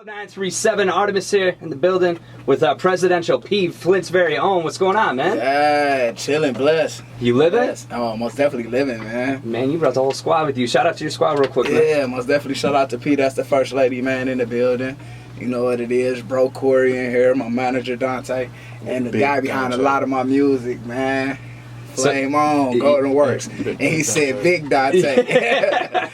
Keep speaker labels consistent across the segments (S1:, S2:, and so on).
S1: 937 Artimis here in the building with Presidential P, Flint's very own. What's going on, man?
S2: Yeah, chilling, blessed.
S1: You living?
S2: Blessed. Oh, most definitely living, man.
S1: Man, you brought the whole squad with you. Shout out to your squad real quick, man.
S2: Yeah, most definitely shout out to P. That's the first lady, man, in the building. You know what it is, bro Corey in here, my manager Dante, and the
S3: Big
S2: guy behind
S3: Dante.
S2: a lot of my music, man. Flame on, Golden Works. And he said, Big Dante.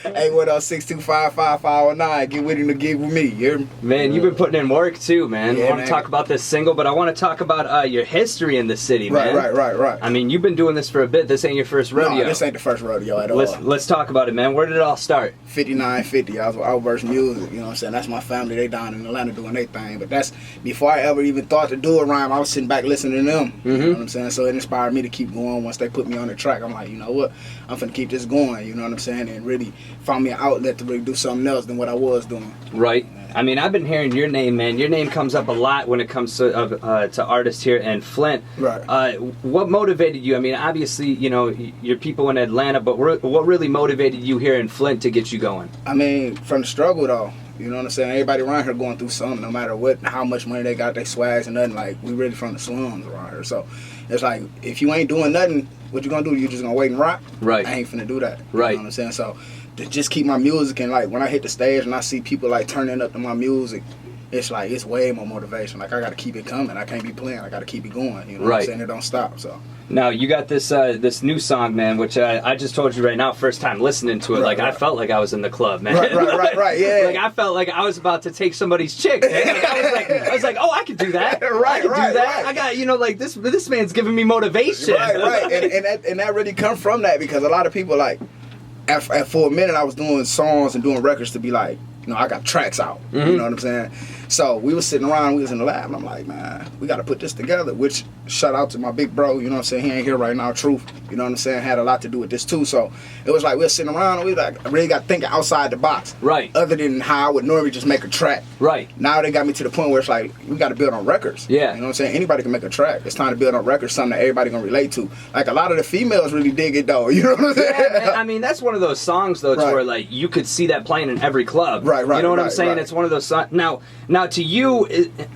S2: 810-625-5509. Get with him to get with me. You hear me?
S1: Man, you've been putting in work too, man.
S2: Yeah,
S1: I want
S2: man.
S1: to talk about this single, but I want to talk about your history in the city, man.
S2: Right.
S1: I mean, you've been doing this for a bit. This ain't your first rodeo.
S2: No, this ain't the first rodeo at all.
S1: Let's talk about it, man. Where did it all start?
S2: 5950. I was Outburst Music, you know what I'm saying? That's my family. They down in Atlanta doing their thing. But that's before I ever even thought to do a rhyme. I was sitting back listening to them. You know what I'm saying? So it inspired me to keep going. Once they put me on the track, I'm like, you know what? I'm finna keep this going, you know what I'm saying? And really found me an outlet to really do something else than what I was doing.
S1: Right. I mean, I've been hearing your name, man. Your name comes up a lot when it comes to artists here in Flint.
S2: Right.
S1: What motivated you? I mean, obviously, you know, you're people in Atlanta, but what really motivated you here in Flint to get you going?
S2: I mean, from the struggle though. You know what I'm saying? Everybody around here going through something, no matter what, how much money they got, they swags and nothing. Like, we really from the slums around here. So it's like, if you ain't doing nothing, what you gonna do? You just gonna wait and rock?
S1: Right.
S2: I ain't finna do that.
S1: Right.
S2: You know what I'm saying? So to just keep my music, and like when I hit the stage and I see people like turning up to my music, it's like, it's way more motivation. Like, I gotta keep it coming. I can't be playing. I gotta keep it going. You know what I'm saying? It don't stop. So
S1: now you got this this new song, man, which I just told you right now, first time listening to it, I felt like I was in the club, man.
S2: Right, yeah.
S1: Like, I felt like I was about to take somebody's chick, man. Like, I was like, oh, I could do that. I could do that.
S2: Right.
S1: I got, you know, like this man's giving me motivation.
S2: Right. And that really come from that, because a lot of people, like, for a minute I was doing songs and doing records to be like, you know, I got tracks out. You know what I'm saying? So we was sitting around, we was in the lab, and I'm like, man, we got to put this together, which shout out to my big bro, you know what I'm saying? He ain't here right now, Truth, you know what I'm saying? Had a lot to do with this too. So it was like we were sitting around and we like, I really got thinking outside the box.
S1: Right.
S2: Other than how I would normally just make a track.
S1: Right.
S2: Now they got me to the point where it's like, we got to build on records.
S1: Yeah.
S2: You know what I'm saying? Anybody can make a track. It's time to build on records, something that everybody can relate to. Like, a lot of the females really dig it though, you know what I'm saying?
S1: Yeah, man. I mean, that's one of those songs though, to where like you could see that playing in every club.
S2: Right.
S1: You know what I'm saying? It's one of those songs. Now to you,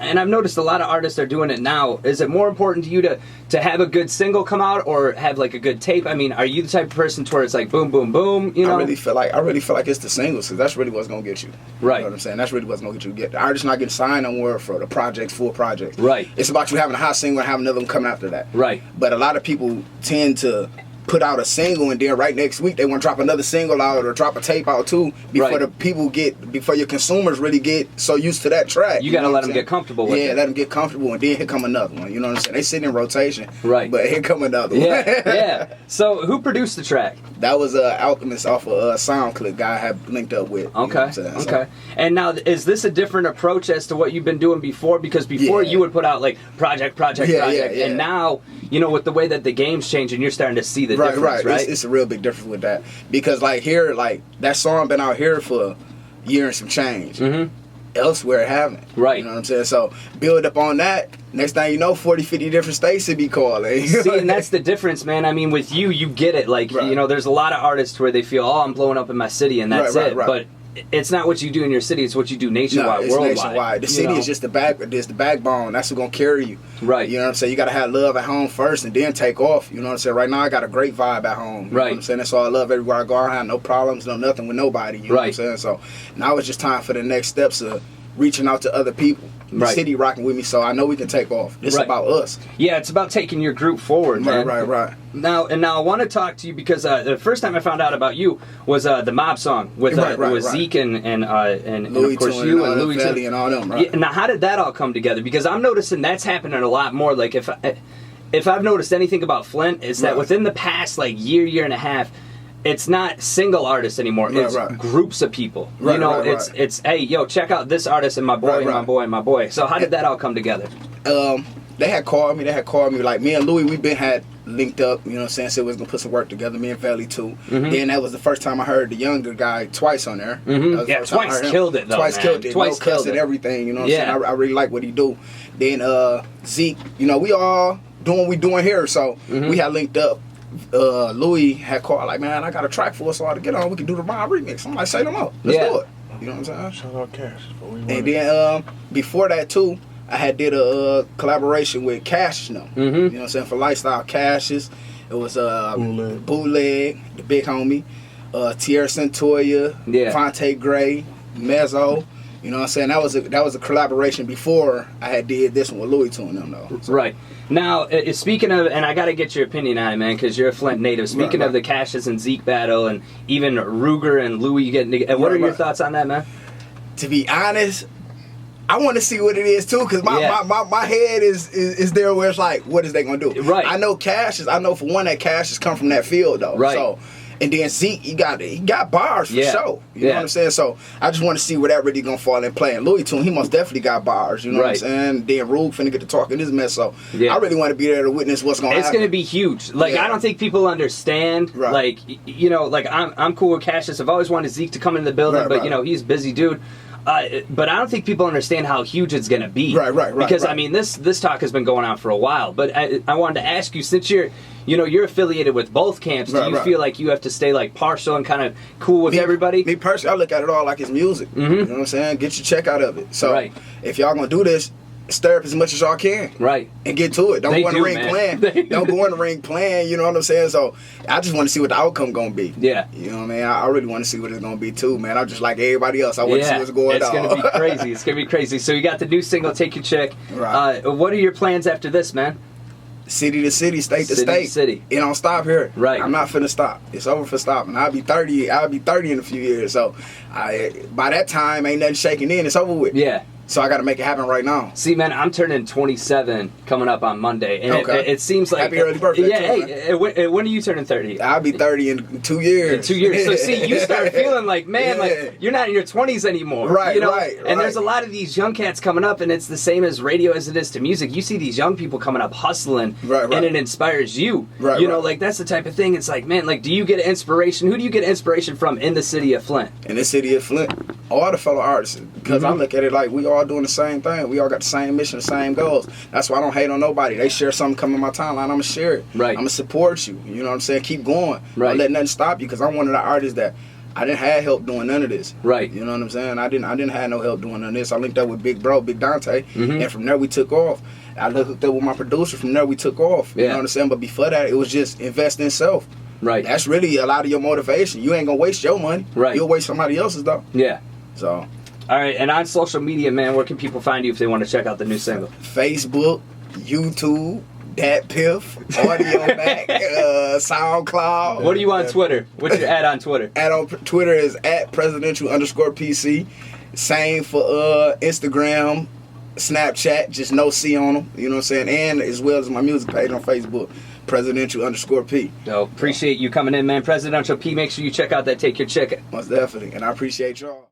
S1: and I've noticed a lot of artists are doing it now. Is it more important to you to have a good single come out or have like a good tape? I mean, are you the type of person to where it's like boom, boom, boom? You know,
S2: I really feel like it's the singles, because that's really what's gonna get you.
S1: Right.
S2: You know what I'm saying? That's really what's gonna get you. The artist not getting signed no more for the projects, full projects.
S1: Right.
S2: It's about you having a hot single and having another one coming after that.
S1: Right.
S2: But a lot of people tend to put out a single and then right next week they want to drop another single out or drop a tape out too before before your consumers really get so used to that track.
S1: You gotta let them get comfortable with it.
S2: Yeah, let them get comfortable, and then here come another one. You know what I'm saying? They sitting in rotation.
S1: Right.
S2: But here come another one.
S1: Yeah. So who produced the track?
S2: That was Alchemist off of SoundClick guy I had linked up with.
S1: Okay.
S2: You know what I'm saying?
S1: Okay. And now, is this a different approach as to what you've been doing before? Because before you would put out like project, and now, you know, with the way that the game's changing, you're starting to see the difference, right?
S2: It's a real big difference with that, because like here, like that song been out here for a year and some change. Elsewhere it haven't.
S1: Right.
S2: You know what I'm saying? So build up on that. Next thing you know, 40, 50 different states to be calling.
S1: See, and that's the difference, man. I mean, with you get it. Like, you know, there's a lot of artists where they feel, oh, I'm blowing up in my city, and that's it. But it's not what you do in your city; it's what you do nationwide, worldwide.
S2: Nationwide. The city is just the backbone. That's what's gonna carry you.
S1: Right.
S2: You know what I'm saying? You gotta have love at home first, and then take off. You know what I'm saying? Right now, I got a great vibe at home. You know what I'm saying? That's all I love. Everywhere I go, I have no problems, no nothing with nobody. You know what I'm saying? So now it's just time for the next steps of reaching out to other people. The city rocking with me, so I know we can take off. This is about us.
S1: Yeah, it's about taking your group forward, man.
S2: Right.
S1: Now I want to talk to you because the first time I found out about you was the Mob song with Zeke and of course you and Louis
S2: Felly and all them. Right.
S1: Yeah, now how did that all come together? Because I'm noticing that's happening a lot more. Like if I've noticed anything about Flint, is that within the past like year and a half, it's not single artists anymore. It's groups of people. You know, it's hey, yo, check out this artist and my boy and my boy and my boy. So how did that all come together?
S2: They had called me. Like, me and Louis, we had linked up. You know what I'm saying? Said we was gonna put some work together. Me and Felly too. Then that was the first time I heard the younger guy twice on there.
S1: Yeah, Twice killed it though.
S2: Twice killed it.
S1: Twice killed
S2: it. Everything. You know what I'm saying? I really like what he do. Then Zeke, you know, we all doing what we doing here. So we had linked up. Louis had called like, man, I got a track for us all to get on. We can do the Mob remix. I'm like, say them up. Let's do it. You know what I'm saying?
S3: Shout out Cash.
S2: And then before that too, I had did a collaboration with Cash. You know what I'm saying, for Lifestyle Cashes. It was Bootleg, the big homie, Tierra Centoya, Fonte Gray, Mezzo. You know what I'm saying? That was a collaboration before I had did this one with Louis Two and them though. So.
S1: Right. Now, speaking of, and I got to get your opinion on it, man, because you're a Flint native. Speaking of the Cassius and Zeke battle, and even Ruger and Louis getting, what are your thoughts on that, man?
S2: To be honest, I want to see what it is too, because my head is there where it's like, what is they gonna do?
S1: Right.
S2: I know for one that Cassius come from that field though.
S1: Right.
S2: So, and then Zeke, he got bars for sure. You know what I'm saying? So I just want to see where that really gonna fall in play. And Louis Tune, he most definitely got bars. You know what I'm saying? Then Rube finna get to talking this mess. So I really want to be there to witness what's gonna happen.
S1: It's gonna be huge. Like I don't think people understand.
S2: Right.
S1: Like like I'm cool with Cassius. I've always wanted Zeke to come into the building, but he's a busy dude. But I don't think people understand how huge it's going to be.
S2: Right.
S1: Because I mean, this talk has been going on for a while. But I wanted to ask you, since you're affiliated with both camps, do you feel like you have to stay like partial and kind of cool with everybody?
S2: Me personally, I look at it all like it's music. You know what I'm saying? Get your check out of it. So if y'all gonna do this, stir up as much as y'all can.
S1: Right.
S2: And get to it. Don't go in the ring playing. Don't go in the ring playing, you know what I'm saying? So I just want to see what the outcome gonna be.
S1: Yeah.
S2: You know what I mean? I really want to see what it's gonna be too, man. I'm just like everybody else. I want to see what's going on.
S1: It's gonna be crazy. It's gonna be crazy. So you got the new single, Take Your Chick.
S2: Right.
S1: What are your plans after this, man?
S2: City to city, state to state.
S1: City.
S2: It don't stop here.
S1: Right.
S2: I'm not finna stop. It's over for stopping. I'll be 30 in a few years. So by that time, ain't nothing shaking in. It's over with.
S1: Yeah.
S2: So I got to make it happen right now.
S1: See, man, I'm turning 27 coming up on Monday, and it seems like
S2: happy early birthday.
S1: Yeah, when are you turning 30?
S2: I'll be 30 in 2 years.
S1: In 2 years. So see, you start feeling like, man, like you're not in your 20s anymore.
S2: Right,
S1: And there's a lot of these young cats coming up, and it's the same as radio as it is to music. You see these young people coming up hustling, and it inspires you.
S2: Right,
S1: you know, like that's the type of thing. It's like, man, like, do you get inspiration? Who do you get inspiration from in the city of Flint?
S2: In the city of Flint, all the fellow artists, because I look at it like we all doing the same thing. We all got the same mission, the same goals. That's why I don't hate on nobody. They share something coming in my timeline, I'm going to share it.
S1: Right.
S2: I'm going to support you. You know what I'm saying? Keep going.
S1: Right.
S2: Don't let nothing stop you, because I'm one of the artists that I didn't have help doing none of this.
S1: Right.
S2: You know what I'm saying? I didn't have no help doing none of this. I linked up with Big Dante, and from there we took off. I hooked up with my producer. From there we took off. You know what I'm saying? But before that, it was just invest in self.
S1: Right.
S2: That's really a lot of your motivation. You ain't going to waste your money.
S1: Right.
S2: You'll waste somebody else's, though.
S1: Yeah.
S2: So...
S1: All right, and on social media, man, where can people find you if they want to check out the new single?
S2: Facebook, YouTube, Dat Piff, Audio Mac, SoundCloud.
S1: What are you on Twitter? What's your ad on Twitter?
S2: Ad on Twitter is @presidential_PC. Same for Instagram, Snapchat, just no C on them. You know what I'm saying? And as well as my music page on Facebook, Presidential_P.
S1: So appreciate you coming in, man. Presidential P. Make sure you check out that Take Your Chicken.
S2: Most definitely, and I appreciate y'all.